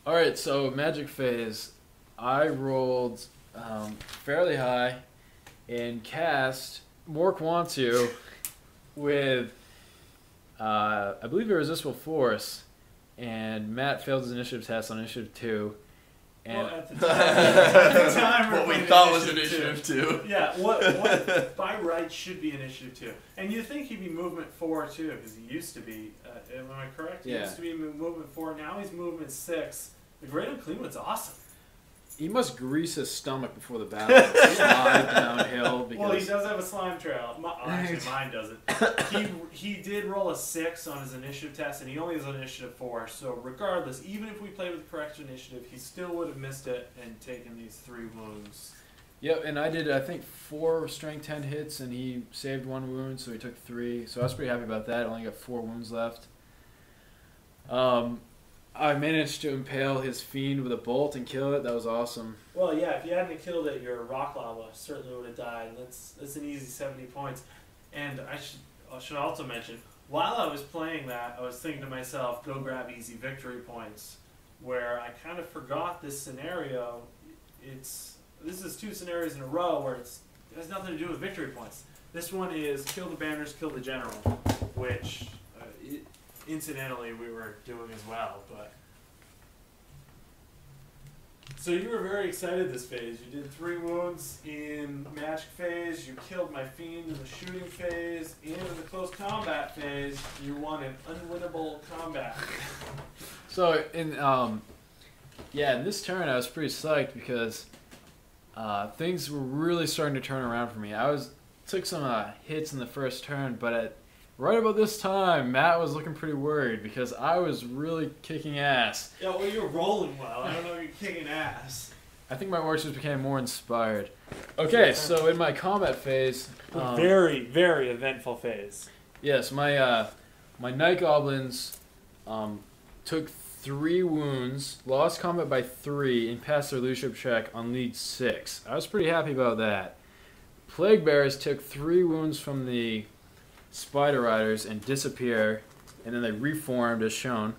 All right, so magic phase. I rolled fairly high and cast Mork Wants You with, I believe, Irresistible Force, and Matt failed his initiative test on initiative 2. And well, at the time what we thought was initiative 2. Yeah, what by right should be initiative 2. And you'd think he'd be movement 4 too, because he used to be, am I correct? He used to be movement 4, now he's movement 6. The Great Uncleanwood's awesome. He must grease his stomach before the battle and slide downhill. Because... Well, he does have a slime trail. Actually, mine doesn't. He did roll a 6 on his initiative test, and he only has initiative 4. So regardless, even if we played with the correct initiative, he still would have missed it and taken these 3 wounds. Yep, and I did, I think, 4 strength 10 hits, and he saved 1 wound, so he took 3. So I was pretty happy about that. I only got 4 wounds left. I managed to impale his fiend with a bolt and kill it. That was awesome. Well, yeah, if you hadn't killed it, your rock lava certainly would have died. That's an easy 70 points. And I should also mention, while I was playing that, I was thinking to myself, go grab easy victory points, where I kind of forgot this scenario. This is 2 scenarios in a row where it has nothing to do with victory points. This one is kill the banners, kill the general, which... incidentally, we were doing as well, but... So you were very excited this phase. You did 3 wounds in magic phase, you killed my fiend in the shooting phase, and in the close combat phase, you won an unwinnable combat. So, in this turn I was pretty psyched because things were really starting to turn around for me. Took some hits in the first turn, but right about this time, Matt was looking pretty worried because I was really kicking ass. Yeah, well, you're rolling well. I don't know if you're kicking ass. I think my orcs just became more inspired. Okay, so in my combat phase... very, very eventful phase. Yes, my Night Goblins took 3 wounds, lost combat by 3, and passed their leadership check on lead 6. I was pretty happy about that. Plague Bears took 3 wounds from the Spider Riders and disappear, and then they reformed as shown.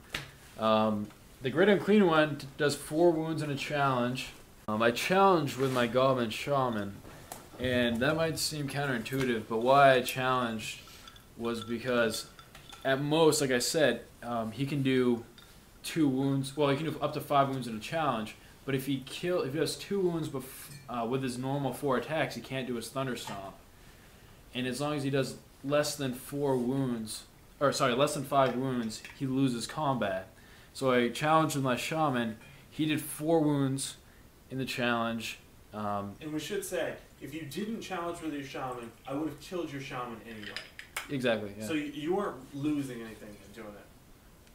The Great Unclean One does 4 wounds in a challenge. I challenged with my Goblin Shaman, and that might seem counterintuitive, but why I challenged was because at most, like I said, he can do 2 wounds. Well, he can do up to 5 wounds in a challenge, but if he does 2 wounds with his normal 4 attacks, he can't do his Thunder Stomp. And as long as he does less than 5 wounds, he loses combat. So I challenged with my Shaman. He did 4 wounds in the challenge. And we should say, if you didn't challenge with your Shaman, I would have killed your Shaman anyway. Exactly, yeah. So you weren't losing anything in doing it.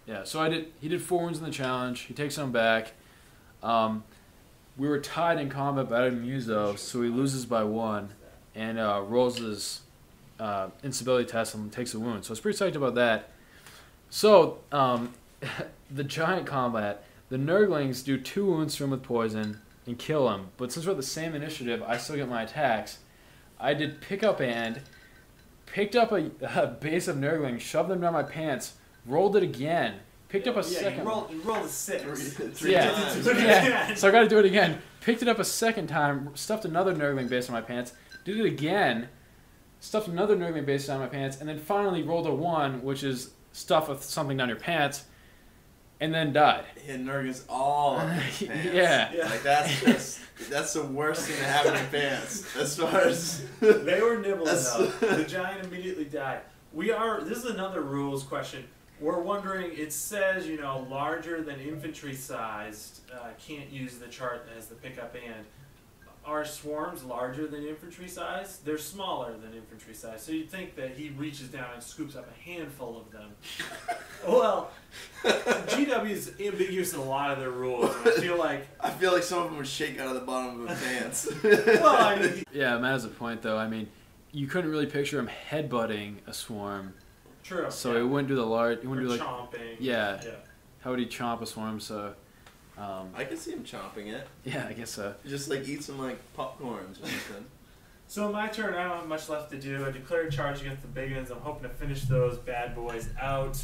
Yeah, so he did 4 wounds in the challenge. He takes some back. We were tied in combat, but I didn't use those, so he loses by 1 and rolls his instability test and takes a wound. So I was pretty psyched about that. So, the giant combat, the Nurglings do 2 wounds to him with poison and kill him. But since we're at the same initiative, I still get my attacks. I did picked up a base of Nurglings, shoved them down my pants, rolled it again, picked up a second. You rolled a 6. Three times. Yeah. So I got to do it again. Picked it up a second time, stuffed another Nurgling base on my pants, did it again, stuffed another Nurgling base down my pants, and then finally rolled a 1, which is stuff with something down your pants, and then died. He had Nurglings all on his pants. Yeah. Like that's the worst thing to have in your pants. As far as they were nibbling though. The giant immediately died. This is another rules question. We're wondering, it says, larger than infantry sized, can't use the chart as the pickup and. Are swarms larger than infantry size? They're smaller than infantry size. So you'd think that he reaches down and scoops up a handful of them. Well, GW's ambiguous in a lot of their rules. And I feel like some of them would shake out of the bottom of his pants. Well, yeah, Matt has a point though. I mean, you couldn't really picture him headbutting a swarm. True. So he wouldn't do the large. He wouldn't do chomping. Yeah. How would he chomp a swarm? So. I can see him chomping it. Yeah, I guess so. Just eat some popcorns or something. So my turn, I don't have much left to do. I declared charge against the big ones. I'm hoping to finish those bad boys out.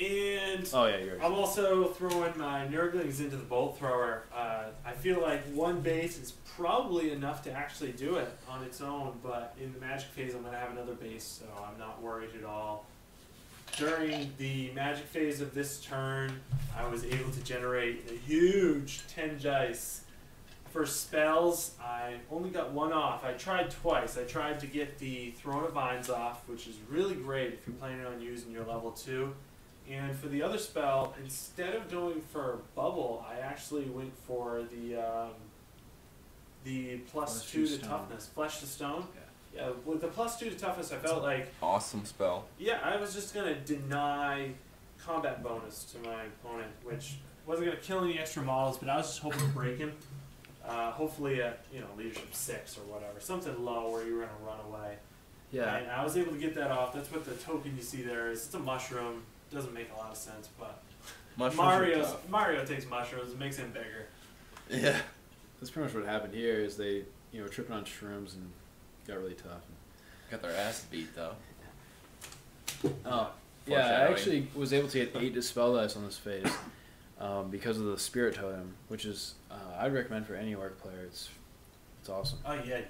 And Oh yeah, yours. I'm also throwing my Nurglings into the bolt thrower. I feel like one base is probably enough to actually do it on its own, but in the magic phase I'm going to have another base, so I'm not worried at all. During the magic phase of this turn, I was able to generate a huge 10 dice. For spells, I only got one off. I tried twice. I tried to get the Throne of Vines off, which is really great if you're planning on using your level 2. And for the other spell, instead of going for Bubble, I actually went for the plus 2 to toughness. Flesh to Stone? Yeah, with the plus 2 to toughness, I felt like... Awesome spell. Yeah, I was just going to deny combat bonus to my opponent, which wasn't going to kill any extra models, but I was just hoping to break him. Hopefully at, leadership 6 or whatever. Something low where you were going to run away. Yeah. And I was able to get that off. That's what the token you see there is. It's a mushroom. Doesn't make a lot of sense, but Mario takes mushrooms. It makes him bigger. Yeah. That's pretty much what happened here. Is they were tripping on shrooms and got really tough. Got their ass beat though. Oh yeah, I actually was able to get 8 dispel dice on this phase because of the spirit totem, which is I'd recommend for any orc player. It's awesome. Oh yeah, you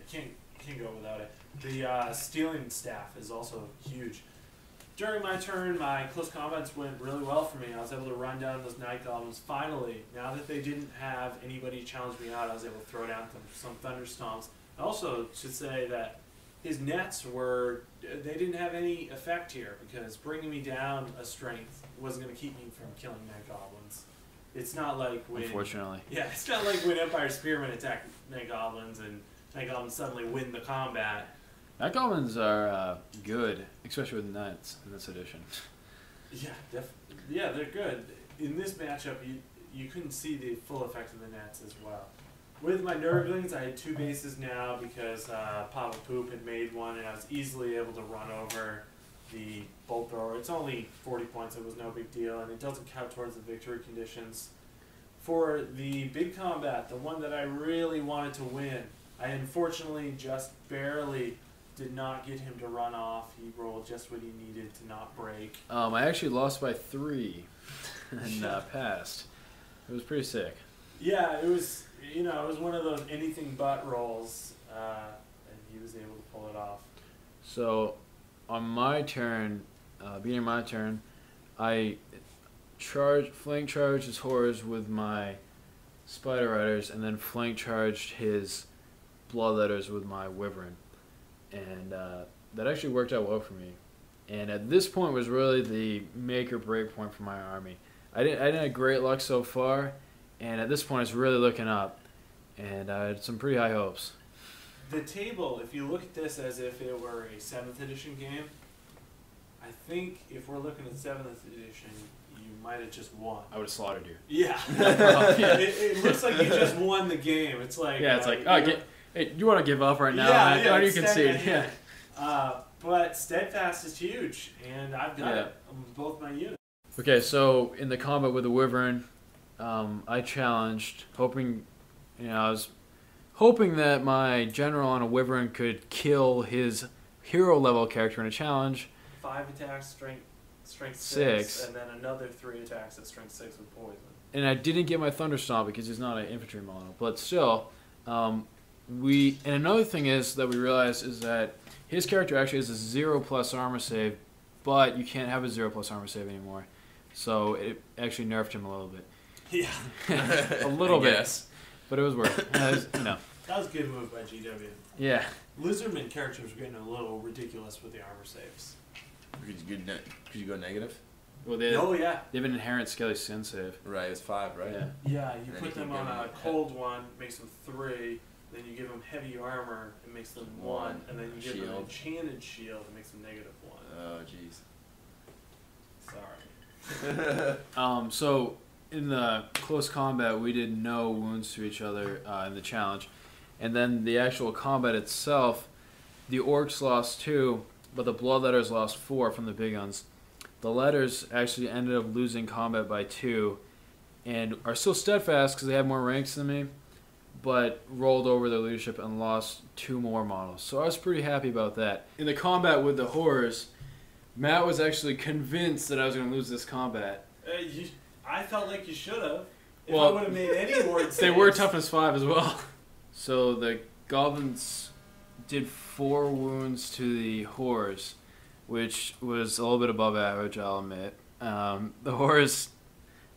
can't go without it. The stealing staff is also huge. During my turn, my close combats went really well for me. I was able to run down those night goblins. Finally, now that they didn't have anybody challenge me out, I was able to throw down some thunderstorms. I also should say that his nets they didn't have any effect here because bringing me down a strength wasn't going to keep me from killing night goblins. It's not like when... Unfortunately. Yeah, it's not like when Empire Spearmen attack night goblins and night goblins suddenly win the combat. Night goblins are good, especially with knights in this edition. Yeah, yeah, they're good. In this matchup, you couldn't see the full effect of the nets as well. With my Nurglings, I had 2 bases now because Papa Poop had made one, and I was easily able to run over the bolt thrower. It's only 40 points, it was no big deal, and it doesn't count towards the victory conditions. For the big combat, the one that I really wanted to win, I unfortunately just barely did not get him to run off. He rolled just what he needed to not break. I actually lost by 3 and passed. It was pretty sick. Yeah, it was it was one of those anything but rolls, and he was able to pull it off. So, on my turn, beginning my turn, I flank charged his horrors with my spider riders, and then flank charged his bloodletters with my wyvern. And that actually worked out well for me. And at this point was really the make or break point for my army. I didn't have great luck so far, and at this point it's really looking up, and I had some pretty high hopes. The table, if you look at this as if it were a 7th edition game, I think if we're looking at 7th edition, you might have just won. I would have slaughtered you. Yeah. Yeah. It looks like you just won the game. It's like hey, you want to give up right now? Yeah, man? How do you steadfast, concede? Yeah. But steadfast is huge, and I've got it on both my units. Okay, so in the combat with the wyvern, I challenged, hoping, I was hoping that my general on a wyvern could kill his hero level character in a challenge. 5 attacks, strength 6, and then another 3 attacks at strength 6 with poison. And I didn't get my Thunderstomp because he's not an infantry model, but still, and another thing is that we realized is that his character actually has a 0+ armor save, but you can't have a 0+ armor save anymore. So it actually nerfed him a little bit. Yeah. A little bit. But it was worth it. That was a good move by GW. Yeah. Lizardman characters were getting a little ridiculous with the armor saves. Could you go negative? Well, They have an inherent scaly sin save. Right, it's 5, right? Yeah. Yeah, you And put then them you on can a give them cold one, makes them 3. Then you give them heavy armor, it makes them 1. And then you give them an enchanted shield, it makes them -1. Oh, jeez. Sorry. So in the close combat, we did no wounds to each other in the challenge. And then the actual combat itself, the orcs lost 2, but the bloodletters lost 4 from the big guns. The letters actually ended up losing combat by 2 and are still steadfast because they have more ranks than me, but rolled over their leadership and lost 2 more models. So I was pretty happy about that. In the combat with the horrors, Matt was actually convinced that I was going to lose this combat. I felt like you should have. If Well, I would have made any ward They saves. were toughness 5 as well. So the goblins did 4 wounds to the horrors, which was a little bit above average, I'll admit. The horrors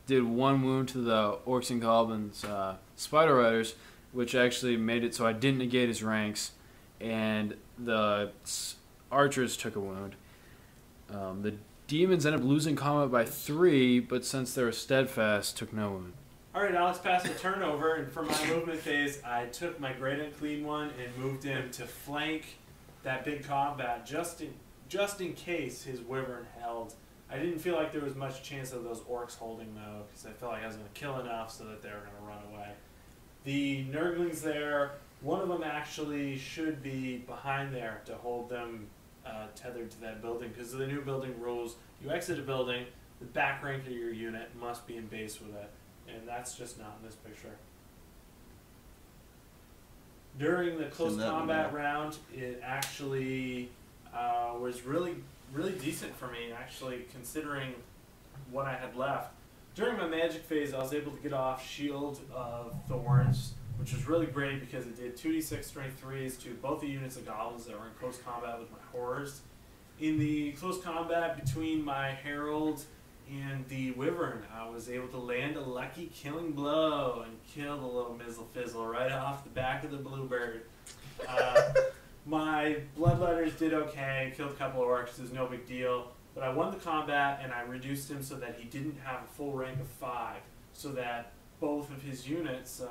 did 1 wound to the orcs and goblins spider riders, which actually made it so I didn't negate his ranks, and the archers took a wound. The demons ended up losing combat by 3, but since they were steadfast, took no wound. Alright, Alex passed the turnover, and for my movement phase, I took my great unclean one and moved him to flank that big combat just in case his wyvern held. I didn't feel like there was much chance of those orcs holding, though, because I felt like I was going to kill enough so that they were going to run away. The Nurglings there, one of them actually should be behind there to hold them tethered to that building, because of the new building rules. You exit a building, the back rank of your unit must be in base with it, and that's just not in this picture. During the close combat round, it actually was really decent for me, actually, considering what I had left. During my magic phase, I was able to get off Shield of Thorns, which was really great because it did 2d6 strength 3s to both the units of goblins that were in close combat with my horrors. In the close combat between my herald and the wyvern, I was able to land a lucky killing blow and kill the little mizzle fizzle right off the back of the bluebird. My bloodletters did okay, killed a couple of orcs, it was no big deal. But I won the combat and I reduced him so that he didn't have a full rank of 5, so that both of his units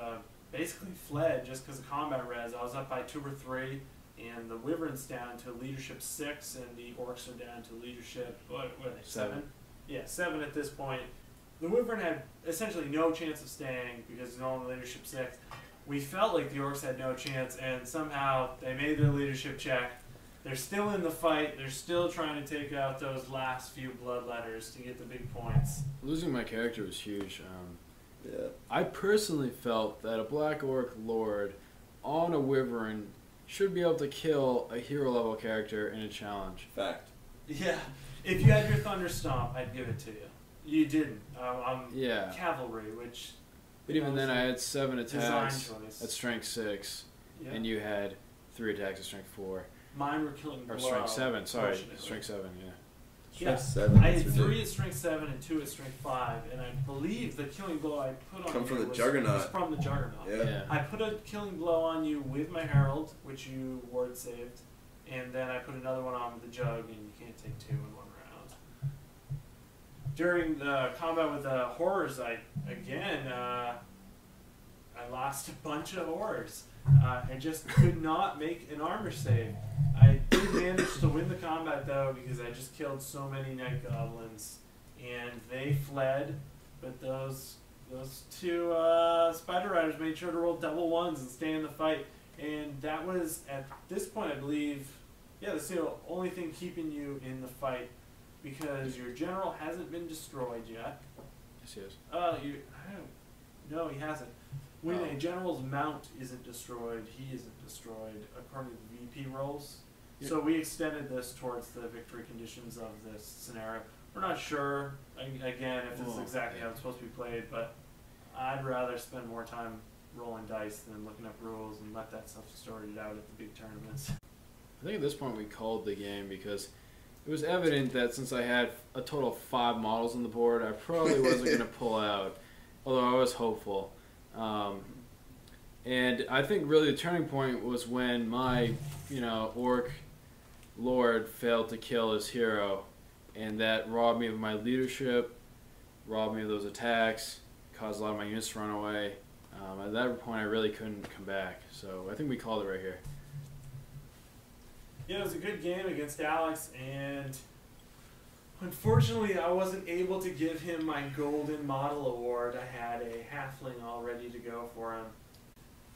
basically fled just because of combat res. I was up by 2 or 3, and the wyvern's down to leadership 6, and the orcs are down to leadership, what are they, 7? Yeah, 7 at this point. The wyvern had essentially no chance of staying because he's only leadership 6. We felt like the orcs had no chance, and somehow they made their leadership check. They're still in the fight. They're still trying to take out those last few bloodletters to get the big points. Losing my character was huge. Yeah. I personally felt that a Black Orc Lord on a Wyvern should be able to kill a hero level character in a challenge. Fact. Yeah, if you had your Thunder Stomp, I'd give it to you. You didn't. Yeah. Cavalry, which... But even then, I had 7 attacks design choice. at strength 6, Yeah. and you had 3 attacks at strength 4. Mine were killing blow. Or strength 7, sorry. fortunately. Strength 7, yeah. Yeah, Seven, I that's had 3 ridiculous. at strength 7 and 2 at strength 5, and I believe the killing blow I put on Come you from the was Juggernaut. from the Juggernaut. Yeah. I put a killing blow on you with my Herald, which you ward saved, and then I put another one on with the Jug, and you can't take 2 in one round. During the combat with the Horrors, I lost a bunch of Horrors. I just could not make an armor save. I did manage to win the combat though because I just killed so many night goblins, and they fled. But those 2 spider riders made sure to roll double 1s and stay in the fight. And that was at this point, I believe, that's the only thing keeping you in the fight because your general hasn't been destroyed yet. Yes, he is. No, he hasn't. When a general's mount isn't destroyed, he isn't destroyed, according to the VP rolls. Yeah. So we extended this towards the victory conditions of this scenario. We're not sure, again, if this is exactly how it's supposed to be played, but I'd rather spend more time rolling dice than looking up rules and let that stuff sorted out at the big tournaments. I think at this point we called the game because it was evident that since I had a total of 5 models on the board, I probably wasn't going to pull out, although I was hopeful. And I think really the turning point was when my, orc lord failed to kill his hero, and that robbed me of my leadership, robbed me of those attacks, caused a lot of my units to run away. At that point, I really couldn't come back, so I think we called it right here. Yeah, it was a good game against Alex, and unfortunately, I wasn't able to give him my Golden Model Award. I had a halfling all ready to go for him.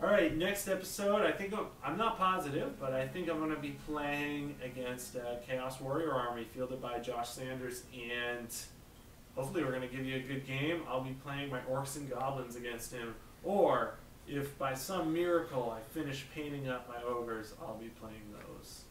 Alright, next episode, I think I'm not positive, but I think I'm going to be playing against Chaos Warrior Army fielded by Josh Sanders, and hopefully we're going to give you a good game. I'll be playing my Orcs and Goblins against him, or if by some miracle I finish painting up my Ogres, I'll be playing those.